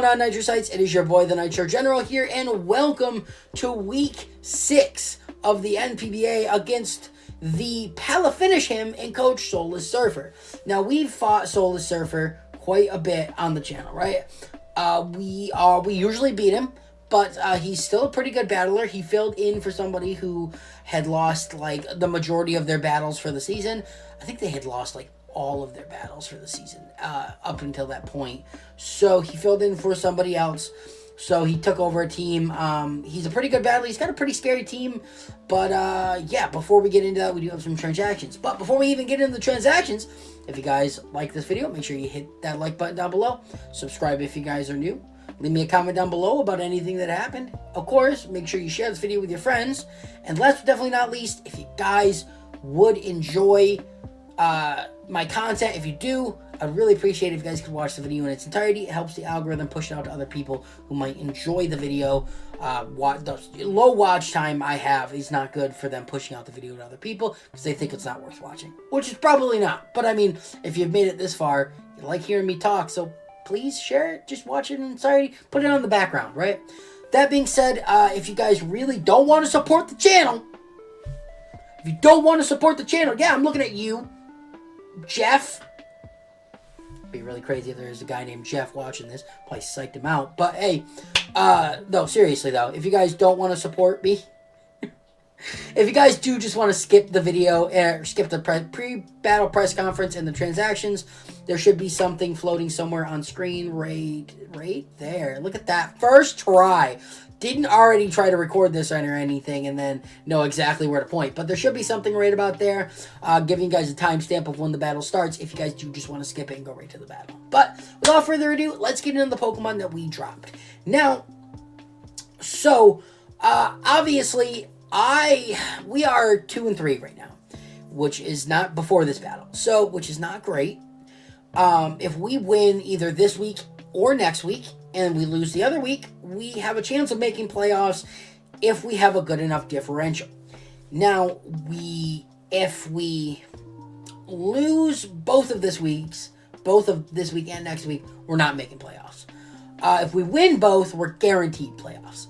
going on, Nitrosites? It is your boy, the Nitro General here, and welcome to Week 6 of the NPBA against the Palafinish him and Coach Soulless Surfer. Now, we've fought Soulless Surfer quite a bit on the channel, right? We usually beat him, but he's still a pretty good battler. He filled in for somebody who had lost, like, the majority of their battles for the season. I think they had lost, like, all of their battles for the season up until that point. So he filled in for somebody else. So he took over a team. He's a pretty good battler. He's got a pretty scary team. But yeah, before we get into that, we do have some transactions. But before we even get into the transactions, if you guys like this video, make sure you hit that like button down below. Subscribe if you guys are new. Leave me a comment down below about anything that happened. Of course, make sure you share this video with your friends. And last but definitely not least, if you guys would enjoy my content, if you do, I'd really appreciate it if you guys could watch the video in its entirety. It helps the algorithm push it out to other people who might enjoy the video. The low watch time I have is not good for them pushing out the video to other people because they think it's not worth watching, which is probably not. But I mean, if you've made it this far, you like hearing me talk, so please share it. Just watch it in entirety. Put it on the background, right? That being said, if you guys really don't want to support the channel, yeah, I'm looking at you, Jeff. Be really crazy if there's a guy named Jeff watching this. Probably psyched him out. But hey, no, seriously though, if you guys don't want to support me, if you guys do just want to skip the video or skip the pre-battle press conference and the transactions, there should be something floating somewhere on screen right there. Look at that. First try. Didn't already try to record this or anything and then know exactly where to point. But there should be something right about there giving you guys a timestamp of when the battle starts if you guys do just want to skip it and go right to the battle. But without further ado, let's get into the Pokemon that we dropped. Now, so obviously we are 2-3 right now, which is not before this battle. So, which is not great. If we win either this week or next week, and we lose the other week, we have a chance of making playoffs if we have a good enough differential. Now, if we lose both of this week and next week, we're not making playoffs. If we win both, we're guaranteed playoffs.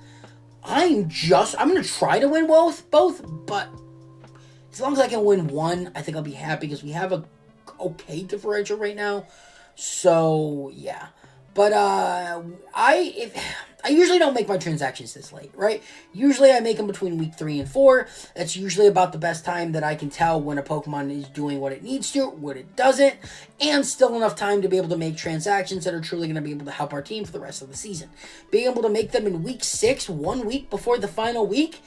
I'm going to try to win both, but as long as I can win one, I think I'll be happy because we have a okay differential right now. So, yeah. But I usually don't make my transactions this late, right? Usually I make them between week 3 and 4. That's usually about the best time that I can tell when a Pokemon is doing what it needs to, what it doesn't, and still enough time to be able to make transactions that are truly going to be able to help our team for the rest of the season. Being able to make them in week 6, 1 week before the final week,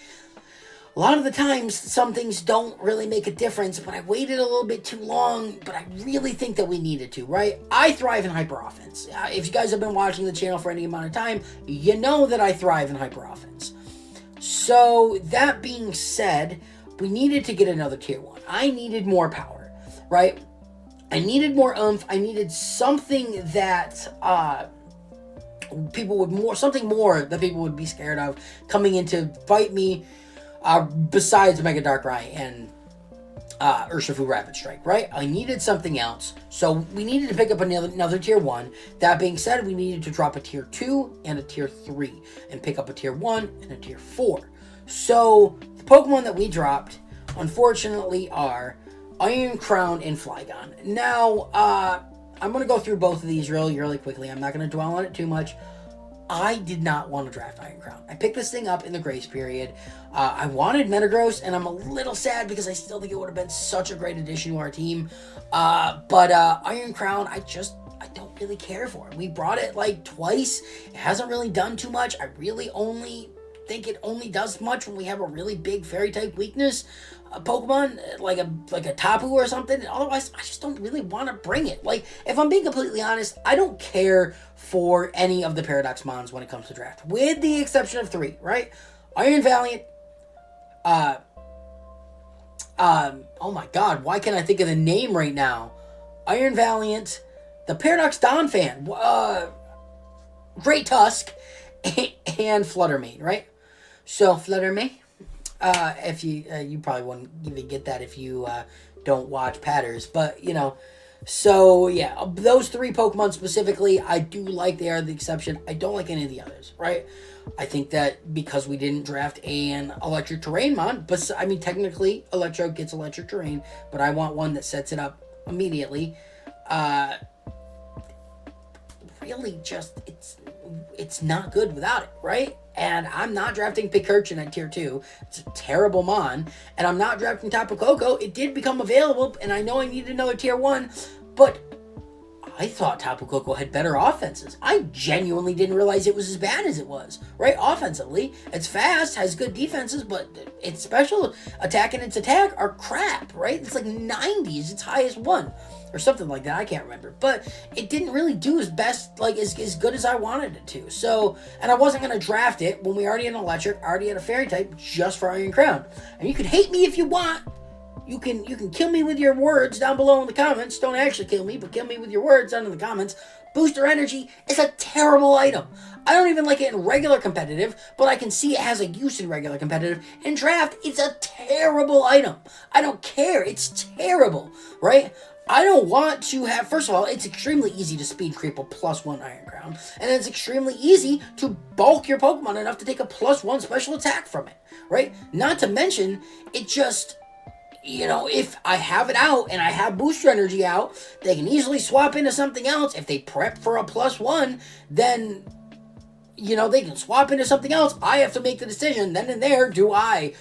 a lot of the times, some things don't really make a difference, but I waited a little bit too long, but I really think that we needed to, right? I thrive in hyper offense. If you guys have been watching the channel for any amount of time, you know that I thrive in hyper offense. So, that being said, we needed to get another tier 1. I needed more power, right? I needed more oomph. I needed something that something more that people would be scared of coming in to fight me. Besides Mega Darkrai and Urshifu Rapid Strike, right? I needed something else, so we needed to pick up another tier 1. That being said, we needed to drop a tier 2 and a tier 3, and pick up a tier 1 and a tier 4. So, the Pokemon that we dropped, unfortunately, are Iron Crown and Flygon. Now, I'm going to go through both of these really quickly. I'm not going to dwell on it too much. I did not want to draft Iron Crown. I picked this thing up in the grace period. I wanted Metagross, and I'm a little sad because I still think it would have been such a great addition to our team. But Iron Crown, I don't really care for. We brought it like twice. It hasn't really done too much. I really only think it only does much when we have a really big fairy type weakness. A Pokemon like a Tapu or something. Otherwise, I just don't really want to bring it. Like, if I'm being completely honest, I don't care for any of the Paradox Mons when it comes to draft, with the exception of 3, right? Iron Valiant. Oh my God, why can't I think of the name right now? Iron Valiant, the Paradox Donphan, Great Tusk, and Fluttermane, right? So Fluttermane. If you probably wouldn't even get that if you don't watch Patters, but you know, So, yeah, those 3 Pokemon specifically, I do like. They are the exception. I don't like any of the others, right? I think that because we didn't draft an electric terrain mon, but I mean, technically, Electro gets electric terrain, but I want one that sets it up immediately. Really just, it's not good without it, right? And I'm not drafting Picurchin at tier 2. It's a terrible mon. And I'm not drafting Tapu Koko. It did become available, and I know I needed another tier 1, but I thought Tapu Koko had better offenses. I genuinely didn't realize it was as bad as it was, right? Offensively, it's fast, has good defenses, but its special attack and its attack are crap, right? It's like 90s, its highest one, or something like that. I can't remember, but it didn't really do as best, like as good as I wanted it to. So, and I wasn't going to draft it when we already had an electric, already had a fairy type, just for Iron Crown. And you can hate me if you want. You can kill me with your words down below in the comments. Don't actually kill me, but kill me with your words down in the comments. Booster Energy is a terrible item. I don't even like it in regular competitive, but I can see it has a use in regular competitive. In draft, it's a terrible item. I don't care. It's terrible, right? I don't want to have, first of all, it's extremely easy to speed creep a +1 Iron Crown, and it's extremely easy to bulk your Pokemon enough to take a +1 special attack from it, right? Not to mention, it just, you know, if I have it out and I have Booster Energy out, they can easily swap into something else. If they prep for a +1, then, you know, they can swap into something else. I have to make the decision then and there, do I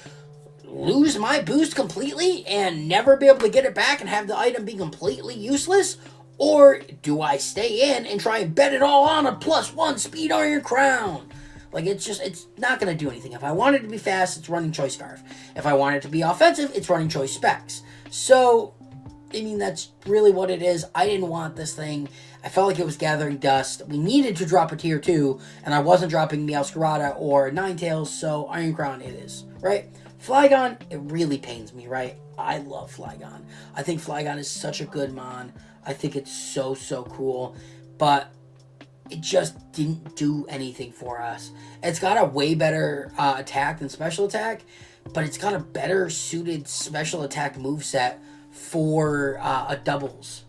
lose my boost completely and never be able to get it back and have the item be completely useless? Or do I stay in and try and bet it all on a +1 Speed Iron Crown? Like, it's not going to do anything. If I want it to be fast, it's running Choice Scarf. If I want it to be offensive, it's running Choice Specs. So, I mean, that's really what it is. I didn't want this thing. I felt like it was gathering dust. We needed to drop a tier 2, and I wasn't dropping Meowscarada or Ninetales, so Iron Crown it is, right? Flygon, it really pains me, right? I love Flygon. I think Flygon is such a good mon. I think it's so, so cool. But it just didn't do anything for us. It's got a way better attack than special attack, but it's got a better suited special attack moveset for a doubles.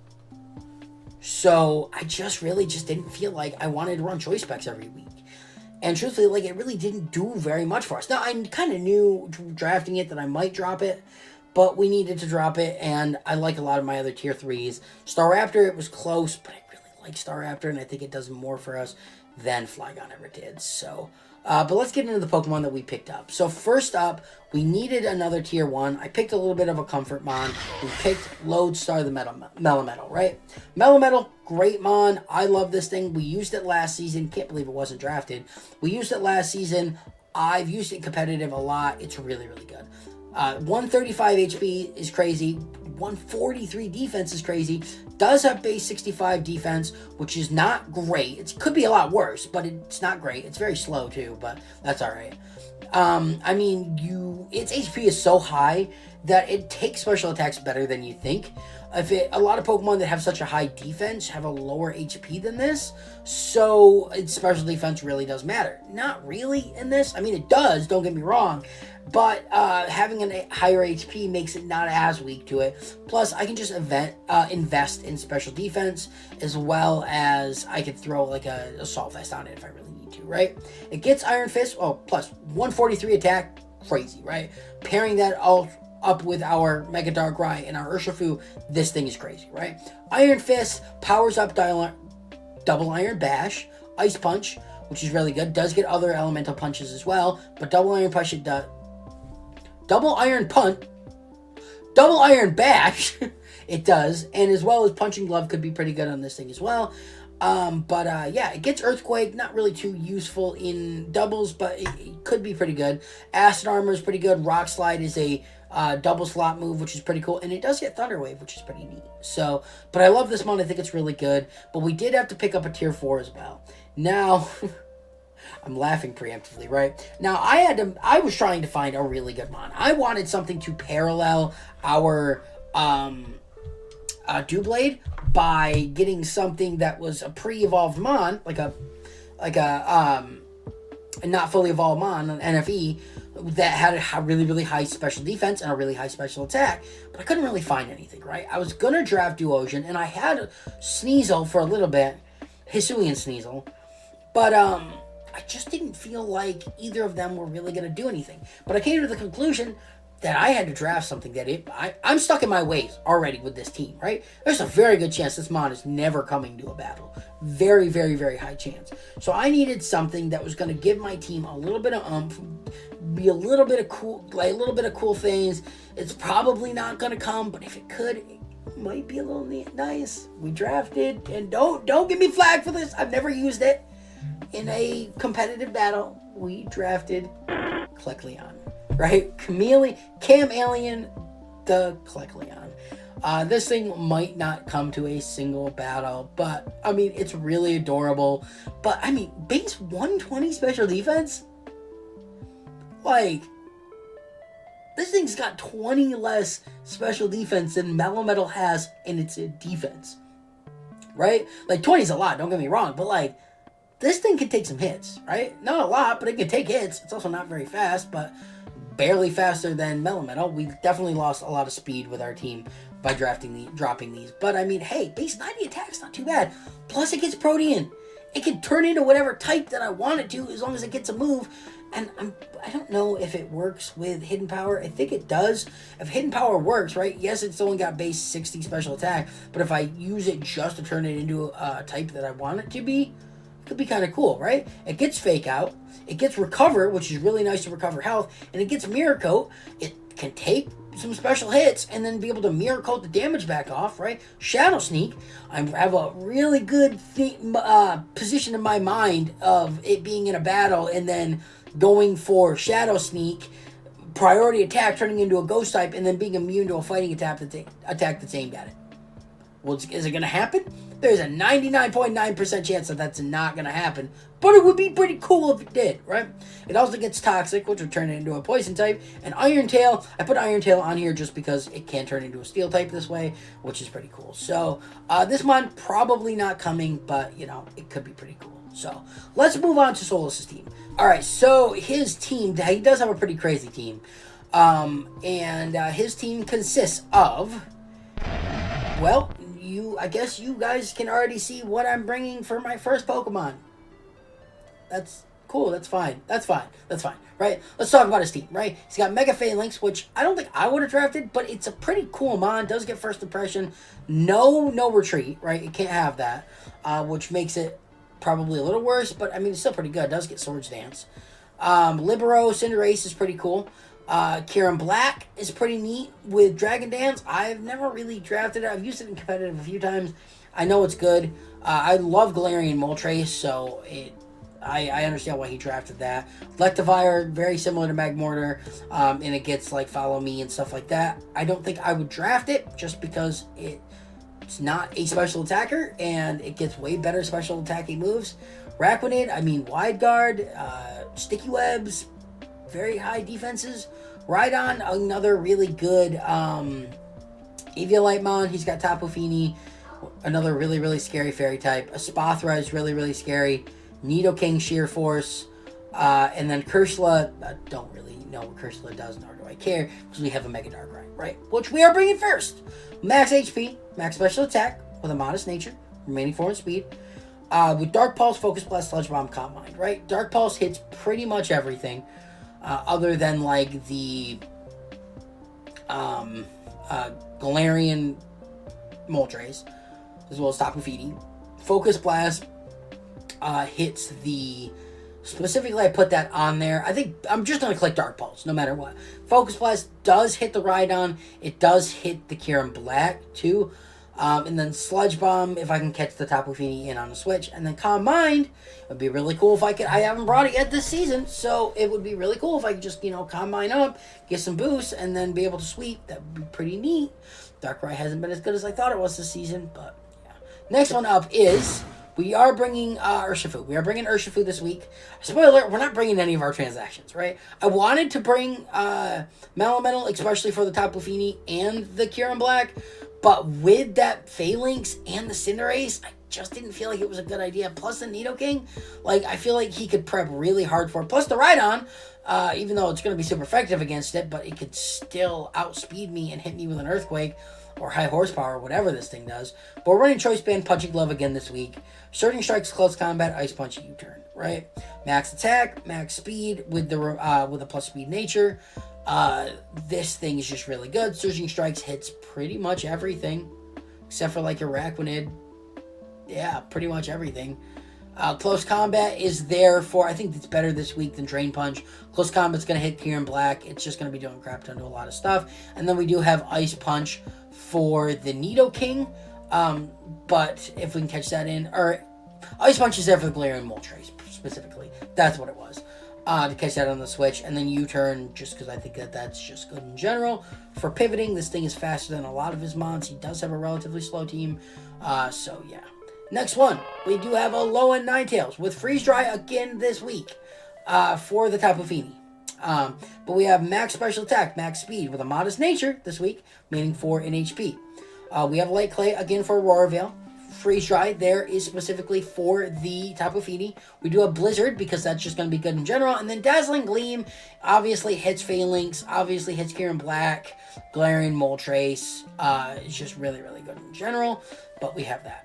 So I just really didn't feel like I wanted to run Choice Specs every week. And truthfully, like, it really didn't do very much for us. Now, I kind of knew drafting it that I might drop it, but we needed to drop it, and I like a lot of my other tier 3s. Staraptor, it was close, but I like Staraptor, and I think it does more for us than Flygon ever did. So, but let's get into the Pokemon that we picked up. So first up, we needed another tier 1. I picked a little bit of a comfort mon. We picked Lodestar the Metal, right? Metal, great mon. I love this thing. We used it last season. Can't believe it wasn't drafted. We used it last season. I've used it in competitive a lot. It's really, really good. 135 HP is crazy. 143 defense is crazy. Does have base 65 defense, which is not great. It could be a lot worse, but it's not great. It's very slow too, but that's all right. I mean, its HP is so high that it takes special attacks better than you think. A lot of Pokemon that have such a high defense have a lower HP than this, so its special defense really does matter. Not really in this. I mean, it does, don't get me wrong, but having a higher HP makes it not as weak to it. Plus, I can just invest in special defense, as well as I could throw like a Assault Vest on it if I really need to, right? It gets Iron Fist, plus 143 attack, crazy, right? Pairing that all up with our Mega Darkrai and our Urshifu, this thing is crazy, right? Iron Fist powers up Double Iron Bash, Ice Punch, which is really good. Does get other elemental punches as well, but Double Iron Bash, Double Iron Bash, it does, and as well as Punching Glove could be pretty good on this thing as well. Yeah, it gets Earthquake, not really too useful in doubles, but it could be pretty good. Acid Armor is pretty good. Rock Slide is a double slot move, which is pretty cool, and it does get Thunder Wave, which is pretty neat. So, but I love this mon. I think it's really good, but we did have to pick up a tier 4 as well. Now, I'm laughing preemptively, right? Now, I was trying to find a really good mon. I wanted something to parallel our Doublade by getting something that was a pre-evolved mon, like a not fully evolved mon, an NFE, that had a really, really high special defense and a really high special attack, but I couldn't really find anything, right? I was going to draft Duosion, and I had Sneasel for a little bit, Hisuian Sneasel, but I just didn't feel like either of them were really going to do anything. But I came to the conclusion that I had to draft something that I'm stuck in my ways already with this team, right? There's a very good chance this mod is never coming to a battle. Very, very, very high chance. So I needed something that was going to give my team a little bit of oomph, be a little bit of cool, like a little bit of cool things. It's probably not going to come, but if it could, it might be a little nice. We drafted, and don't get me flagged for this. I've never used it in a competitive battle. We drafted Kecleon. Right? Chameleon, the Kecleon. This thing might not come to a single battle, but, I mean, it's really adorable. But, I mean, base 120 special defense? Like, this thing's got 20 less special defense than Metal has in its defense. Right? Like, 20 is a lot, don't get me wrong, but, like, this thing can take some hits, right? Not a lot, but it can take hits. It's also not very fast, but barely faster than Metal. We definitely lost a lot of speed with our team by dropping these. But I mean, hey, base 90 attack's not too bad. Plus it gets Protean. It can turn into whatever type that I want it to as long as it gets a move. And I don't know if it works with Hidden Power. I think it does. If Hidden Power works, right? Yes, it's only got base 60 special attack. But if I use it just to turn it into a type that I want it to be, it could be kind of cool, right? It gets Fake Out. It gets Recover, which is really nice to recover health, and it gets Mirror Coat. It can take some special hits and then be able to Mirror Coat the damage back off, right? Shadow Sneak. I have a really good position in my mind of it being in a battle and then going for Shadow Sneak, priority attack, turning into a ghost type, and then being immune to a fighting attack that's aimed at it. Well, is it going to happen? There's a 99.9% chance that that's not going to happen, but it would be pretty cool if it did, right? It also gets Toxic, which would turn it into a poison type, and Iron Tail. I put Iron Tail on here just because it can turn into a steel type this way, which is pretty cool. So, this mod probably not coming, but, you know, it could be pretty cool. So, let's move on to Solus's team. All right, so his team, he does have a pretty crazy team, and his team consists of, well, I guess you guys can already see what I'm bringing for my first Pokemon. That's cool. That's fine. Right? Let's talk about his team, right? He's got Mega Phalanx, which I don't think I would have drafted, but it's a pretty cool mon. Does get first impression. No retreat, right? It can't have that, which makes it probably a little worse, but I mean, it's still pretty good. It does get Swords Dance. Libero, Cinderace is pretty cool. Kieran Black is pretty neat with Dragon Dance. I've never really drafted it. I've used it in competitive a few times. I know it's good. I love Galarian Moltres, so I understand why he drafted that. Electivire, very similar to Magmortar, and it gets like Follow Me and stuff like that. I don't think I would draft it just because it's not a special attacker, and it gets way better special attacking moves. Raquanid, I mean Wide Guard, Sticky Webs, very high defenses. Rhydon, another really good Eviolite He's got Tapu Fini, another really, really scary fairy type. Espathra is really, really scary. Nidoking, Sheer Force, and then Kershla. I don't really know what Kershla does, nor do I care, because we have a Mega Darkrai, right? Which we are bringing first. Max HP, max special attack, with a modest nature, remaining 4 in speed. With Dark Pulse, Focus Blast, Sludge Bomb, Calm Mind, right? Dark Pulse hits pretty much everything. Other than like the Galarian Moltres, as well as Tapu Fini. Focus Blast hits the... Specifically, I put that on there. I think I'm just going to click Dark Pulse, no matter what. Focus Blast does hit the Rhydon. It does hit the Kieran Black, too. And then Sludge Bomb, if I can catch the Tapu Fini in on the switch. And then Calm Mind, it would be really cool if I could... I haven't brought it yet this season, so it would be really cool if I could just, Calm Mind up, get some boosts, and then be able to sweep. That would be pretty neat. Darkrai hasn't been as good as I thought it was this season, but yeah. Next one up is... We are bringing Urshifu. We are bringing Urshifu this week. Spoiler alert, we're not bringing any of our transactions, right? I wanted to bring Metal, especially for the Tapu Fini and the Kieran Black, but with that Phalanx and the Cinderace, just didn't feel like it was a good idea. Plus the Nidoking, like, I feel like he could prep really hard for it. Plus the Rhydon, even though it's going to be super effective against it, but it could still outspeed me and hit me with an Earthquake or high horsepower, whatever this thing does. But we're running Choice Band, Punching Glove again this week. Surging Strikes, Close Combat, Ice Punch, U-Turn, right? Max Attack, Max Speed with a plus speed nature. This thing is just really good. Surging Strikes hits pretty much everything, except for like your Araquanid. Yeah, pretty much everything. Close Combat is there for, I think it's better this week than Drain Punch. Close Combat's going to hit Kieran Black. It's just going to be doing crap ton to a lot of stuff. And then we do have Ice Punch for the Nidoking. But if we can catch that in, or Ice Punch is there for the Galarian Moltres specifically. That's what it was. To catch that on the Switch. And then U-Turn, just because I think that's just good in general. For pivoting, this thing is faster than a lot of his mons. He does have a relatively slow team. So yeah. Next one, we do have a Alolan Ninetales with Freeze Dry again this week for the Tapu Fini. But we have Max Special Attack, Max Speed with a Modest Nature this week, meaning 4 in HP. We have Light Clay again for Aurora Veil. Freeze Dry there is specifically for the Tapu Fini. We do have Blizzard because that's just going to be good in general. And then Dazzling Gleam obviously hits Phalanx, obviously hits Kieran Black, Galarian Moltres. It's just really, really good in general. But we have that.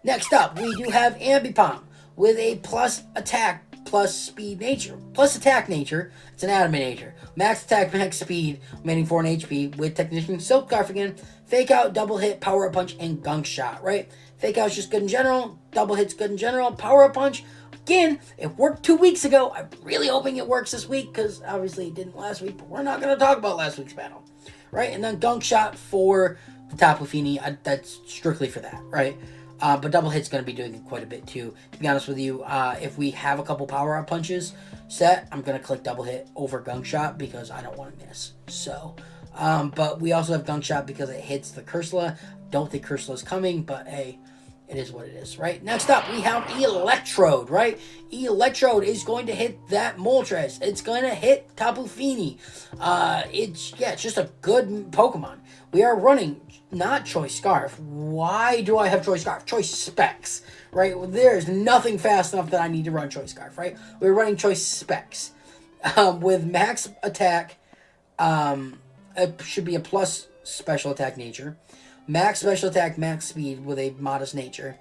Next up, we do have Ambipom with a plus attack, plus speed nature. Plus attack nature, it's an adamant nature. Max attack, max speed, remaining 4 in HP with Technician Silk Scarf again. Fake Out, Double Hit, Power Up Punch, and Gunk Shot, right? Fake Out's just good in general. Double Hit's good in general. Power Up Punch, again, it worked 2 weeks ago. I'm really hoping it works this week because obviously it didn't last week, but we're not going to talk about last week's battle, right? And then Gunk Shot for the Tapu Fini, that's strictly for that, right? But Double Hit's going to be doing it quite a bit too. To be honest with you, if we have a couple power-up punches set, I'm going to click Double Hit over Gunk Shot because I don't want to miss. So, but we also have Gunk Shot because it hits the Cursula. Don't think Cursula's coming, but hey, it is what it is, right? Next up, we have Electrode, right? Electrode is going to hit that Moltres. It's going to hit Tapu Fini. It's just a good Pokemon. We are running not Choice Scarf. Why do I have Choice Scarf? Choice Specs, right? Well, there's nothing fast enough that I need to run Choice Scarf, right? We're running Choice Specs with max attack. It should be a plus special attack nature. Max special attack, max speed with a modest nature.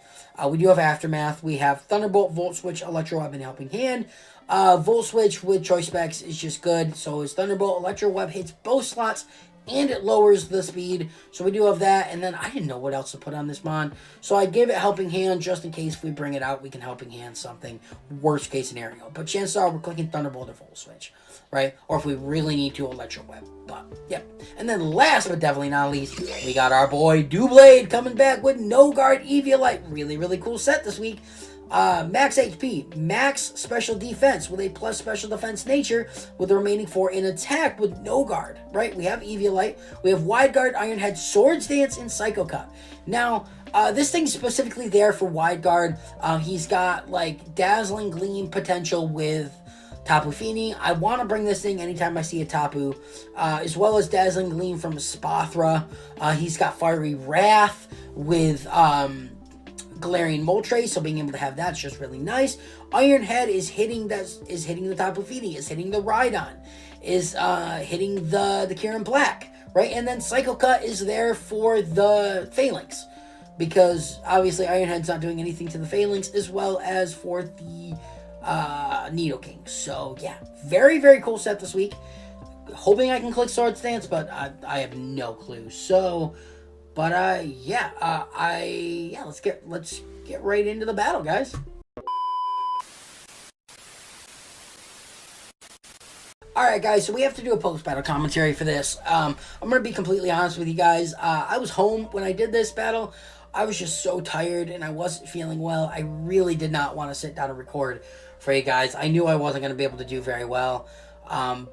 We do have Aftermath. We have Thunderbolt, Volt Switch, Electro Web, and Helping Hand. Volt Switch with Choice Specs is just good. So is Thunderbolt. Electro Web hits both slots and it lowers the speed. So we do have that. And then I didn't know what else to put on this mon. So I gave it Helping Hand just in case if we bring it out, we can Helping Hand something. Worst case scenario. But chances are we're clicking Thunderbolt or Volt Switch, right? Or if we really need to, Electro Web. But, yep. And then last but definitely not least, we got our boy Doublade coming back with No Guard Eviolite. Really, really cool set this week. Max HP, max special defense with a plus special defense nature with the remaining 4 in attack with no guard, right? We have Eviolite, we have Wide Guard, Iron Head, Swords Dance, and Psycho Cut. Now, this thing's specifically there for Wide Guard. He's got like Dazzling Gleam potential with Tapu Fini. I want to bring this thing anytime I see a Tapu, as well as Dazzling Gleam from Spathra. He's got Fiery Wrath with Galarian Moltres, so being able to have that's just really nice. Iron Head is hitting the Tapu Fini, is hitting the Rhydon, is hitting the Kieran Black, right? And then Psycho Cut is there for the Phalanx, because obviously Iron Head's not doing anything to the Phalanx, as well as for the Nidoking. So yeah, very, very cool set this week. Hoping I can click Sword Stance, but I have no clue. So, but let's get right into the battle, guys. Alright guys, so we have to do a post-battle commentary for this. I'm going to be completely honest with you guys. I was home when I did this battle. I was just so tired and I wasn't feeling well. I really did not want to sit down and record for you guys. I knew I wasn't going to be able to do very well. I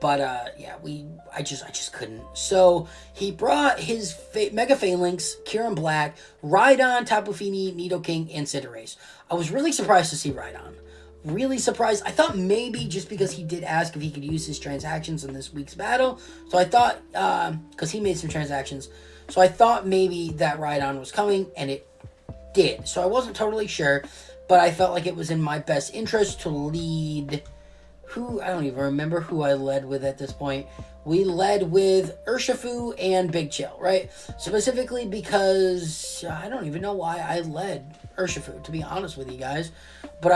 just couldn't. So he brought his Mega Phalanx, Kieran Black, Rhydon, Tapu Fini, Nidoking, and Cinderace. I was really surprised to see Rhydon. Really surprised. I thought maybe just because he did ask if he could use his transactions in this week's battle. So I thought, because he made some transactions. So I thought maybe that Rhydon was coming, and it did. So I wasn't totally sure, but I felt like it was in my best interest to lead... I don't even remember who I led with at this point. We led with Urshifu and Big Chill, right? Specifically because I don't even know why I led Urshifu, to be honest with you guys. But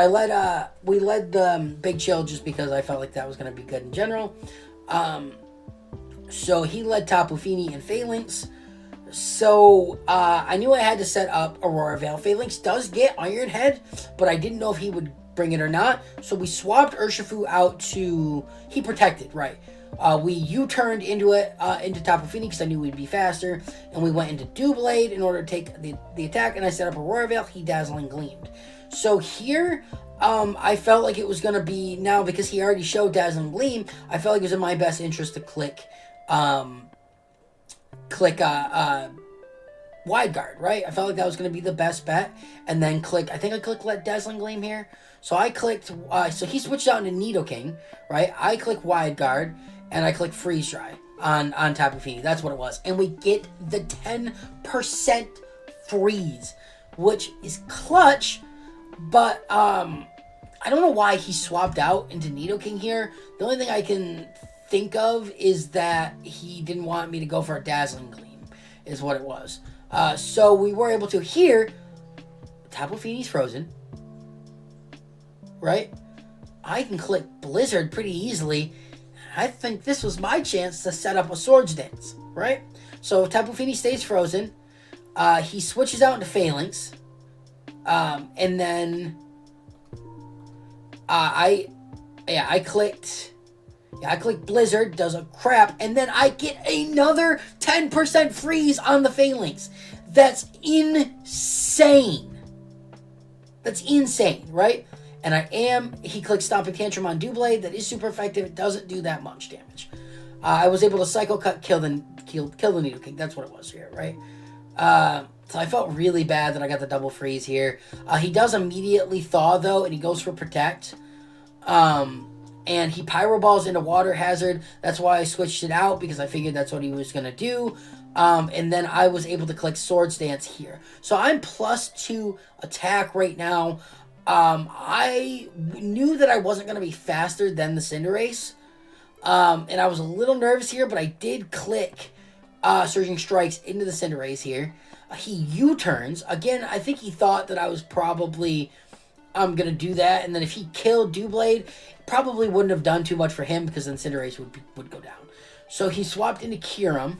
we led the Big Chill just because I felt like that was going to be good in general. So he led Tapu Fini and Phalanx. So I knew I had to set up Aurora Veil. Phalanx does get Iron Head, but I didn't know if he would bring it or not. So we swapped Urshifu out to... He protected, right. We U-turned into Tapu Fini because I knew we'd be faster. And we went into Doublade in order to take the attack. And I set up Aurora Veil. He Dazzling Gleamed. So here, I felt like it was going to be... Now, because he already showed Dazzling Gleam, I felt like it was in my best interest to click Wide Guard, right? I felt like that was going to be the best bet. And then I think I clicked Let Dazzling Gleam here. So I clicked, so he switched out into Nidoking, right? I click Wide Guard, and I click Freeze Dry on Tapu Fini. That's what it was. And we get the 10% freeze, which is clutch, but I don't know why he swapped out into Nidoking here. The only thing I can think of is that he didn't want me to go for a Dazzling Gleam, is what it was. So we were able to here, Tapu Fini's frozen, right? I can click Blizzard pretty easily. I think this was my chance to set up a Swords Dance, right? So Tapu Fini stays frozen. He switches out into Phalanx. And then I clicked Blizzard, does a crap, and then I get another 10% freeze on the Phalanx. That's insane. That's insane, right? And he clicks Stomping Tantrum on Doublade. That is super effective. It doesn't do that much damage. I was able to Psycho Cut, kill the Nidoking. That's what it was here, right? So I felt really bad that I got the double freeze here. He does immediately Thaw, though, and he goes for Protect. And he Pyro Balls into Water Hazard. That's why I switched it out, because I figured that's what he was going to do. And then I was able to click Swords Dance here. So I'm +2 attack right now. I knew that I wasn't going to be faster than the Cinderace. And I was a little nervous here, but I did click Surging Strikes into the Cinderace here. He U-turns. Again, I think he thought that I was probably going to do that. And then if he killed Doublade, probably wouldn't have done too much for him, because then Cinderace would go down. So he swapped into Kyurem,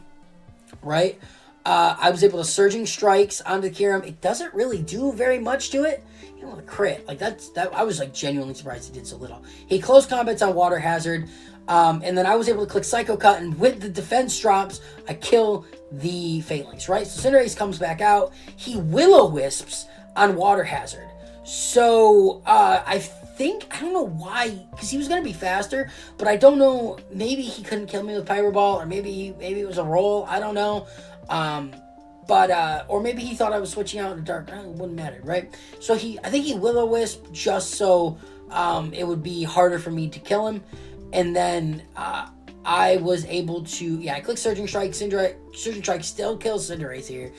right? I was able to Surging Strikes onto Kyurem. It doesn't really do very much to it. You know, the crit. Like, that I was, like, genuinely surprised he did so little. He close combats on Water Hazard. And then I was able to click Psycho Cut, and with the defense drops, I kill the Phalanx, right? So Cinderace comes back out. He Will-O-Wisps on Water Hazard. So, I don't know why, because he was going to be faster, but I don't know, maybe he couldn't kill me with Pyro Ball, or maybe it was a roll, I don't know. Or maybe he thought I was switching out into Dark. It wouldn't matter, right? So I think he Will-O-Wisp just so it would be harder for me to kill him. And then I was able to, I clicked Surging Strike. Surging Strike still kills Cinderace here.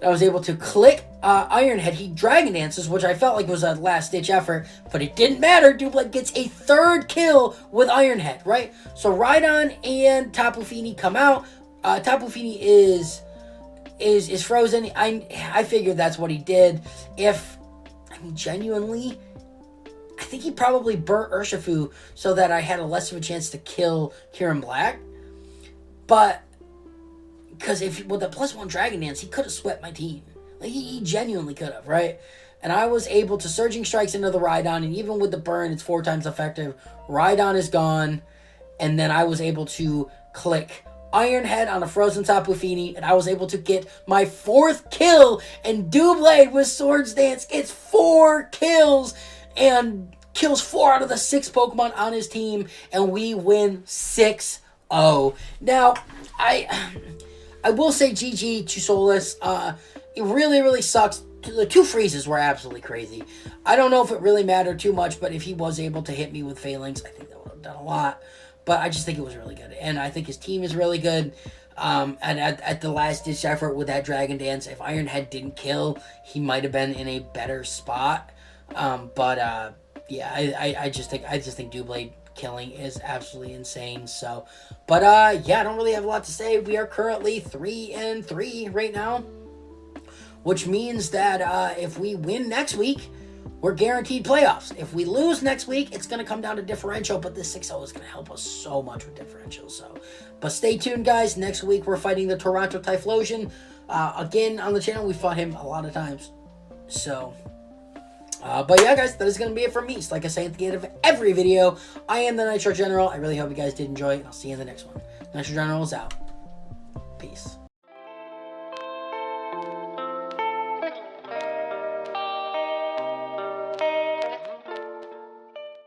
I was able to click Iron Head. He Dragon Dances, which I felt like was a last-ditch effort, but it didn't matter. Doublade gets a third kill with Iron Head, right? So Rhydon and Tapu Fini come out. Tapu Fini is frozen. I figured that's what he did. Genuinely, I think he probably burnt Urshifu so that I had a less of a chance to kill Kyurem Black. But because with the +1 Dragon Dance, he could have swept my team. Like, he genuinely could have, right? And I was able to Surging Strikes into the Rhydon, and even with the burn, it's 4 times effective. Rhydon is gone, and then I was able to click Iron Head on a frozen Tapu Fini, and I was able to get my 4th kill, and Doublade with Swords Dance gets 4 kills, and kills 4 out of the 6 Pokemon on his team, and we win 6-0. Now, I will say GG to Solus. It really, really sucks. The 2 freezes were absolutely crazy. I don't know if it really mattered too much, but if he was able to hit me with Phalanx, I think that would have done a lot. But I just think it was really good. And I think his team is really good. At the last ditch effort with that Dragon Dance, if Ironhead didn't kill, he might have been in a better spot. Yeah, I just think Doublade killing is absolutely insane. So, but yeah, I don't really have a lot to say. We are currently 3-3 right now, which means that if we win next week, we're guaranteed playoffs. If we lose next week, it's going to come down to differential, but this 6-0 is going to help us so much with differential. So, but stay tuned, guys. Next week, we're fighting the Toronto Typhlosion. Again, on the channel, we fought him a lot of times. So, but yeah, guys, that is going to be it from me. So like I say at the end of every video, I am the Nitro General. I really hope you guys did enjoy it. I'll see you in the next one. Nitro General is out. Peace.